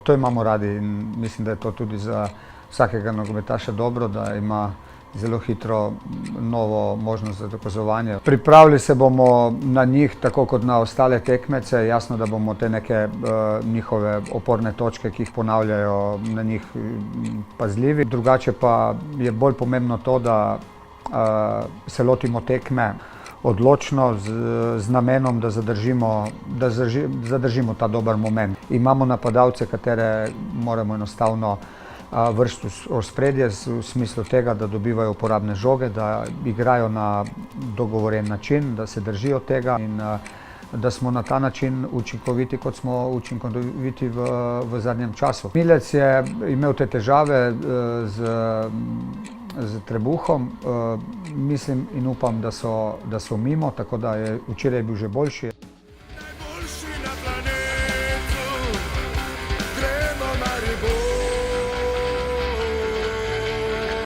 To imamo radi in mislim, da je to tudi za vsakega nogometaša dobro, da ima zelo hitro novo možnost za dokazovanje. Pripravili se bomo na njih tako kot na ostale tekmece, jasno, da bomo te neke njihove oporne točke, ki jih ponavljajo, na njih pazljivi. Drugače pa je bolj pomembno to, da se lotimo tekme odločno z namenom, da zadržimo ta dober moment. Imamo napadalce, katere moramo enostavno vršiti v ospredje v smislu tega, da dobivajo uporabne žoge, da igrajo na dogovoren način, da se držijo tega in da smo na ta način učinkoviti, kot smo učinkoviti v zadnjem času. Milec je imel te težave z trebuhom, mislim in upam, da so mimo, tako da je včeraj bil že boljši.